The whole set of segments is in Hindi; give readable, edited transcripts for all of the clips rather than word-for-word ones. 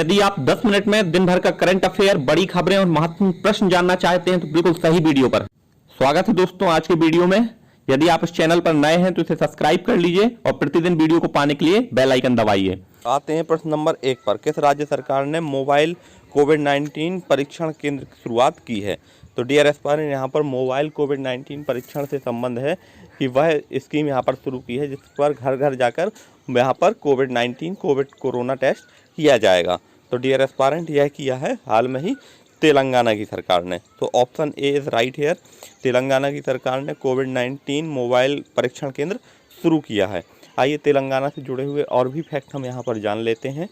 यदि आप 10 मिनट में दिन भर का करंट अफेयर, बड़ी खबरें और महत्वपूर्ण प्रश्न जानना चाहते हैं तो बिल्कुल सही वीडियो पर स्वागत है। दोस्तों, आज के वीडियो में यदि आप इस चैनल पर नए हैं तो इसे सब्सक्राइब कर लीजिए और प्रतिदिन वीडियो को पाने के लिए बेल आइकन दबाइए। आते हैं प्रश्न नंबर 1 पर। किस राज्य सरकार ने मोबाइल कोविड-19 परीक्षण केंद्र की शुरुआत की है? तो डियर एस्पायरेंट, यहाँ पर मोबाइल कोविड-19 परीक्षण से संबंध है कि वह स्कीम यहाँ पर शुरू की है जिस पर घर घर जाकर यहाँ पर कोविड कोरोना टेस्ट किया जाएगा। तो डियर एस्पायरेंट, यह किया है हाल में ही तेलंगाना की सरकार ने। तो option A is right here. Telangana की सरकार ने कोविड-19 मोबाइल परीक्षण केंद्र शुरू किया है। आइए तेलंगाना से जुड़े हुए और भी फैक्ट हम यहाँ पर जान लेते हैं।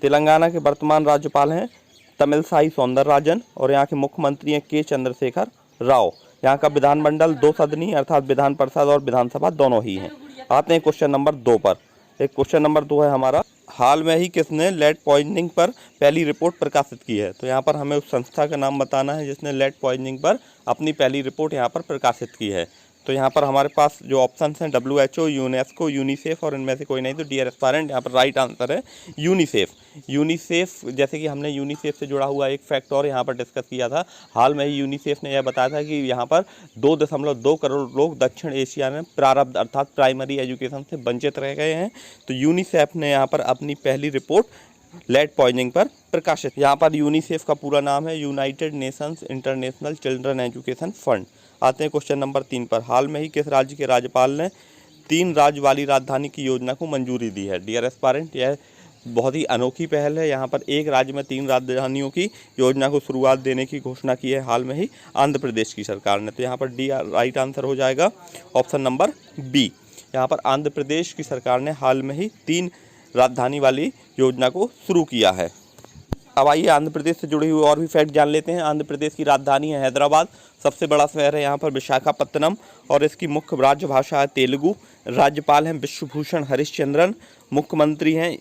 तेलंगाना के वर्तमान राज्यपाल हैं तमिलसाई सौंदरराजन और यहाँ के मुख्यमंत्री हैं के चंद्रशेखर राव। यहाँ का विधानमंडल 2 सदनी अर्थात विधान परिषद और विधानसभा दोनों ही हैं। आते हैं क्वेश्चन नंबर 2 पर। एक क्वेश्चन नंबर 2 है हमारा, हाल में ही किसने लेड पॉइजनिंग पर पहली रिपोर्ट प्रकाशित की है? तो यहाँ पर हमें उस संस्था का नाम बताना है जिसने लेड पॉइजनिंग पर अपनी पहली रिपोर्ट यहाँ पर प्रकाशित की है। तो यहाँ पर हमारे पास जो ऑप्शंस हैं WHO, यूनेस्को, यूनिसेफ और इनमें से कोई नहीं। तो डियर एस्पायरेंट, यहाँ पर राइट आंसर है यूनिसेफ। यूनिसेफ, जैसे कि हमने यूनिसेफ से जुड़ा हुआ एक फैक्ट और यहाँ पर डिस्कस किया था। हाल में ही यूनिसेफ ने यह बताया था कि यहाँ पर 2.2 करोड़ लोग दक्षिण एशिया में प्रारब्ध अर्थात प्राइमरी एजुकेशन से वंचित रह गए हैं। तो यूनिसेफ ने यहाँ पर अपनी पहली रिपोर्ट लेड पॉइजनिंग पर प्रकाशित। यहाँ पर यूनिसेफ का पूरा नाम है United Nations international children education fund. आते हैं क्वेश्चन नंबर 3 पर। हाल में ही किस राज्य के राज्यपाल ने 3 राज्य वाली राजधानी की योजना को मंजूरी दी है? डियर एस्पायरेंट, यह बहुत ही अनोखी पहल है। यहाँ पर एक राज्य में 3 राजधानियों की योजना को शुरुआत देने की घोषणा की है हाल में ही आंध्र प्रदेश की सरकार ने। तो यहाँ पर डी राइट आंसर हो जाएगा ऑप्शन नंबर बी। यहाँ पर आंध्र प्रदेश की सरकार ने हाल में ही 3 राजधानी वाली योजना को शुरू किया है। अब आइए आंध्र प्रदेश से जुड़ी हुई और भी फैक्ट जान लेते हैं। आंध्र प्रदेश की राजधानी है हैदराबाद, सबसे बड़ा शहर है यहाँ पर विशाखापत्तनम और इसकी मुख्य राजभाषा है तेलुगु। राज्यपाल हैं विश्वभूषण हरिश्चंद्रन, मुख्यमंत्री हैं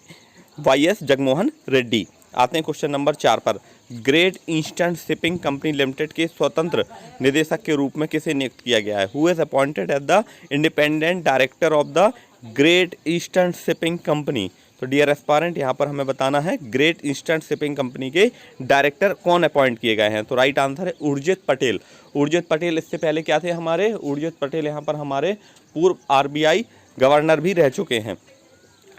YS जगनमोहन रेड्डी। आते हैं क्वेश्चन नंबर 4 पर। Great Eastern Shipping company limited के स्वतंत्र निदेशक के रूप में किसे नियुक्त किया गया है? Who is appointed as the independent director of the Great Eastern Shipping Company? तो डियर एस्पायरेंट, यहाँ पर हमें बताना है ग्रेट ईस्टर्न शिपिंग कंपनी के डायरेक्टर कौन अपॉइंट किए गए हैं। तो राइट आंसर है उर्जित पटेल। उर्जित पटेल इससे पहले क्या थे हमारे? उर्जित पटेल यहाँ पर हमारे पूर्व RBI गवर्नर भी रह चुके हैं।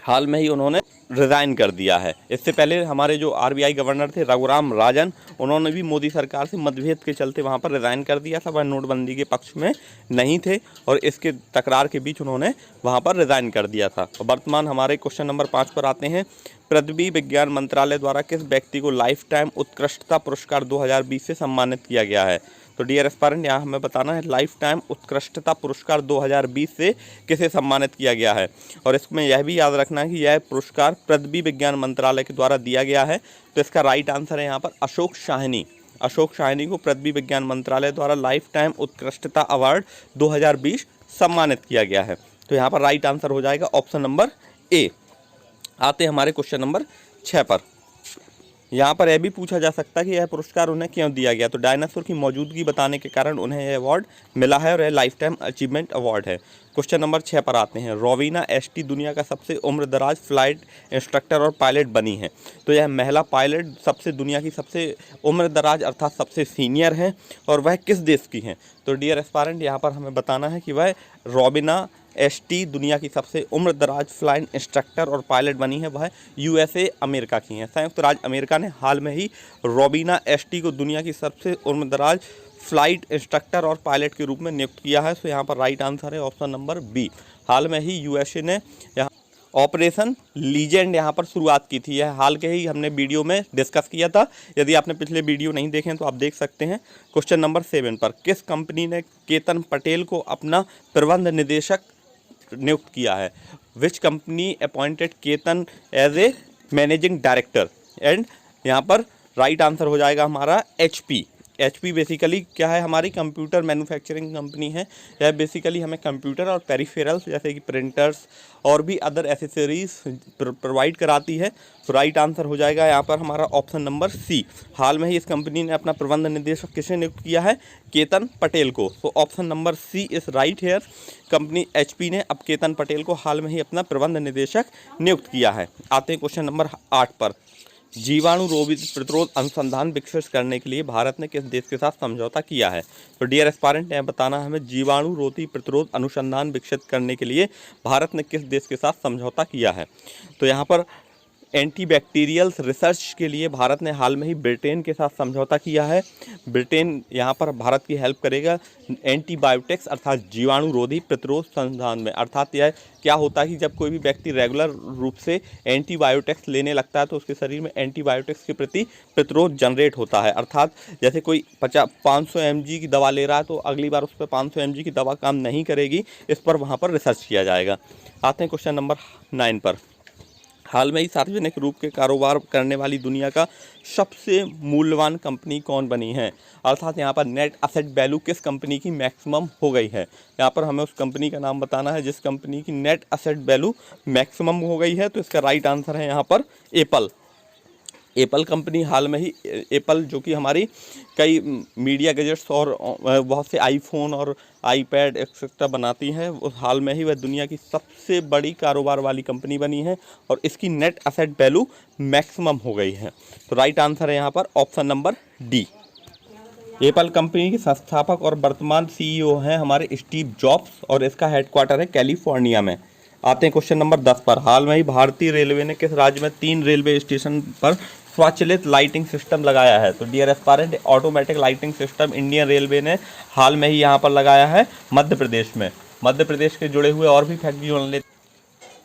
हाल में ही उन्होंने रिज़ाइन कर दिया है। इससे पहले हमारे जो RBI गवर्नर थे रघुराम राजन, उन्होंने भी मोदी सरकार से मतभेद के चलते वहां पर रिज़ाइन कर दिया था। वह नोटबंदी के पक्ष में नहीं थे और इसके तकरार के बीच उन्होंने वहां पर रिज़ाइन कर दिया था। वर्तमान हमारे क्वेश्चन नंबर 5 पर आते हैं। पृथ्वी विज्ञान मंत्रालय द्वारा किस व्यक्ति को लाइफ टाइम उत्कृष्टता पुरस्कार 2020 से सम्मानित किया गया है? तो डियर एस्पायरेंट, यहाँ हमें बताना है लाइफ टाइम उत्कृष्टता पुरस्कार 2020 से किसे सम्मानित किया गया है। और इसमें यह भी याद रखना है कि यह पुरस्कार पृथ्वी विज्ञान मंत्रालय के द्वारा दिया गया है। तो इसका राइट आंसर है यहाँ पर अशोक शाहनी। अशोक शाहनी को पृथ्वी विज्ञान मंत्रालय द्वारा लाइफ टाइम उत्कृष्टता अवार्ड 2020 सम्मानित किया गया है। तो यहाँ पर राइट आंसर हो जाएगा ऑप्शन नंबर ए। आते हैं हमारे क्वेश्चन नंबर 6 पर। यहाँ पर यह भी पूछा जा सकता है कि यह पुरस्कार उन्हें क्यों दिया गया। तो डायनासोर की मौजूदगी बताने के कारण उन्हें यह अवार्ड मिला है और यह लाइफ टाइम अचीवमेंट अवार्ड है। क्वेश्चन नंबर 6 पर आते हैं। रोवीना एसटी दुनिया का सबसे उम्रदराज फ्लाइट इंस्ट्रक्टर और पायलट बनी है। तो यह महिला पायलट दुनिया की सबसे उम्रदराज अर्थात सबसे सीनियर है और वह किस देश की हैं? तो डियर एस्पायरेंट, यहाँ पर हमें बताना है कि वह रोवीना एसटी दुनिया की सबसे उम्रदराज फ्लाइट इंस्ट्रक्टर और पायलट बनी है, वह USA अमेरिका की हैं। संयुक्त राज्य अमेरिका ने हाल में ही रोवीना एसटी को दुनिया की सबसे उम्रदराज फ्लाइट इंस्ट्रक्टर और पायलट के रूप में नियुक्त किया है। तो यहाँ पर राइट आंसर है ऑप्शन नंबर बी। हाल में ही USA ने यहाँ ऑपरेशन लीजेंड यहाँ पर शुरुआत की थी। यह हाल के ही हमने वीडियो में डिस्कस किया था। यदि आपने पिछले वीडियो नहीं देखे हैं तो आप देख सकते हैं। क्वेश्चन नंबर 7 पर। किस कंपनी ने केतन पटेल को अपना प्रबंध निदेशक नियुक्त किया है? Which company appointed Ketan as a managing director? And यहाँ पर राइट आंसर हो जाएगा हमारा HP बेसिकली क्या है? हमारी कंप्यूटर मैन्युफैक्चरिंग कंपनी है। यह बेसिकली हमें कंप्यूटर और पेरिफेरल्स जैसे कि प्रिंटर्स और भी अदर एसेसरीज प्रोवाइड कराती है। तो राइट आंसर हो जाएगा यहाँ पर हमारा ऑप्शन नंबर सी। हाल में ही इस कंपनी ने अपना प्रबंध निदेशक किसे नियुक्त किया है? केतन पटेल को। तो option number C is right here. Company HP ने अब केतन पटेल को हाल में ही अपना प्रबंध निदेशक नियुक्त किया है। आते हैं क्वेश्चन नंबर 8 पर। जीवाणु रोधी प्रतिरोध अनुसंधान विकसित करने के लिए भारत ने किस देश के साथ समझौता किया है? तो डियर एस्पायरेंट, यह बताना है हमें जीवाणु रोधी प्रतिरोध अनुसंधान विकसित करने के लिए भारत ने किस देश के साथ समझौता किया है। तो यहाँ पर एंटीबैक्टीरियल्स रिसर्च के लिए भारत ने हाल में ही ब्रिटेन के साथ समझौता किया है। ब्रिटेन यहाँ पर भारत की हेल्प करेगा एंटीबायोटिक्स अर्थात जीवाणु रोधी प्रतिरोध संस्थान में। अर्थात यह क्या होता है कि जब कोई भी व्यक्ति रेगुलर रूप से एंटीबायोटिक्स लेने लगता है तो उसके शरीर में एंटीबायोटिक्स के प्रति प्रतिरोध जनरेट होता है। अर्थात जैसे कोई 500 mg की दवा ले रहा है तो अगली बार उस पर 500 mg की दवा काम नहीं करेगी। इस पर वहाँ पर रिसर्च किया जाएगा। आते हैं क्वेश्चन नंबर 9 पर। हाल में ही सार्वजनिक रूप के कारोबार करने वाली दुनिया का सबसे मूल्यवान कंपनी कौन बनी है? अर्थात यहाँ पर नेट असेट वैल्यू किस कंपनी की मैक्सिमम हो गई है? यहाँ पर हमें उस कंपनी का नाम बताना है जिस कंपनी की नेट असेट वैल्यू मैक्सिमम हो गई है। तो इसका राइट आंसर है यहाँ पर एप्पल। एप्पल कंपनी हाल में ही एप्पल जो कि हमारी कई मीडिया गैजेट्स और बहुत से आईफोन और आईपैड एक्सेट्रा बनाती है, उस हाल में ही वह दुनिया की सबसे बड़ी कारोबार वाली कंपनी बनी है और इसकी नेट असेट वैल्यू मैक्सिमम हो गई है। तो राइट आंसर है यहाँ पर option number D. Apple company के संस्थापक और वर्तमान CEO हैं हमारे स्टीव जॉब्स और इसका हेडक्वार्टर है कैलिफोर्निया में। आते हैं क्वेश्चन नंबर 10 पर। हाल में ही भारतीय रेलवे ने किस राज्य में 3 रेलवे स्टेशन पर स्वचालित लाइटिंग सिस्टम लगाया है? तो dear aspirant, automatic lighting system Indian Railway ने हाल में ही यहाँ पर लगाया है मध्य प्रदेश में। मध्य प्रदेश के जुड़े हुए और भी फैक्ट जोड़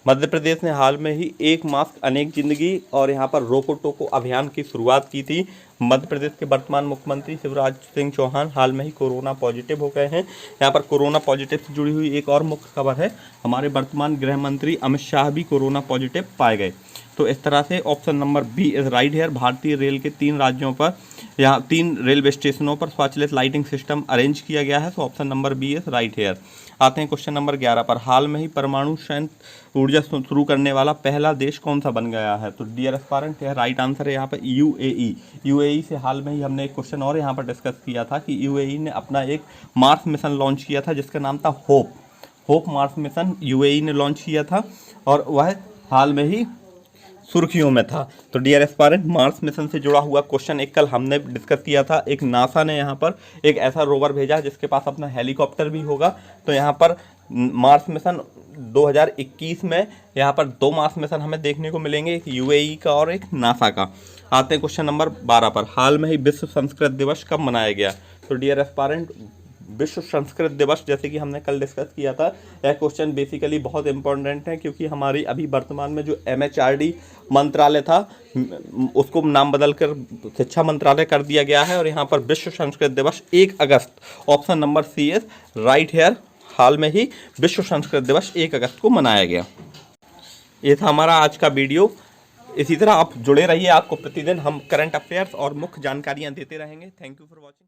मध्य प्रदेश ने हाल में ही एक मास्क अनेक जिंदगी और यहाँ पर रोको टोको अभियान की शुरुआत की थी। मध्य प्रदेश के वर्तमान मुख्यमंत्री शिवराज सिंह चौहान हाल में ही कोरोना पॉजिटिव हो गए हैं। यहाँ पर कोरोना पॉजिटिव से जुड़ी हुई एक और मुख्य खबर है, हमारे वर्तमान गृह मंत्री अमित शाह भी कोरोना पॉजिटिव पाए गए। तो इस तरह से option number B is right here. भारतीय रेल के 3 राज्यों पर यहाँ 3 रेलवे स्टेशनों पर स्वचालित लाइटिंग सिस्टम अरेंज किया गया है। तो option number B is right here. आते हैं क्वेश्चन नंबर 11 पर। हाल में ही परमाणु संयंत्र ऊर्जा शुरू करने वाला पहला देश कौन सा बन गया है? तो डियर एस्पायरेंट, यह राइट आंसर है यहाँ पर UAE। UAE से हाल में ही हमने एक क्वेश्चन और यहाँ पर डिस्कस किया था कि UAE ने अपना एक मार्स मिशन लॉन्च किया था जिसका नाम था होप मार्स मिशन UAE ने लॉन्च किया था और वह हाल में ही सुर्खियों में था। तो डियर एस्पायरेंट, मार्स मिशन से जुड़ा हुआ क्वेश्चन एक कल हमने डिस्कस किया था। एक नासा ने यहाँ पर एक ऐसा रोवर भेजा जिसके पास अपना हेलीकॉप्टर भी होगा। तो यहाँ पर मार्स मिशन 2021 में यहाँ पर 2 मार्स मिशन हमें देखने को मिलेंगे, एक UAE का और एक नासा का। आते हैं क्वेश्चन नंबर 12 पर। हाल में ही विश्व संस्कृत दिवस कब मनाया गया? तो डियर एस्पायरेंट, विश्व संस्कृत दिवस जैसे कि हमने कल डिस्कस किया था, यह क्वेश्चन बेसिकली बहुत इंपॉर्टेंट है क्योंकि हमारी अभी वर्तमान में जो MHRD मंत्रालय था उसको नाम बदलकर शिक्षा मंत्रालय कर दिया गया है और यहाँ पर विश्व संस्कृत दिवस 1 अगस्त, option number C is right here. हाल में ही विश्व संस्कृत दिवस 1 अगस्त को मनाया गया। ये था हमारा आज का वीडियो। इसी तरह आप जुड़े रहिए, आपको प्रतिदिन हम करंट अफेयर्स और मुख्य जानकारियाँ देते रहेंगे। Thank you for watching.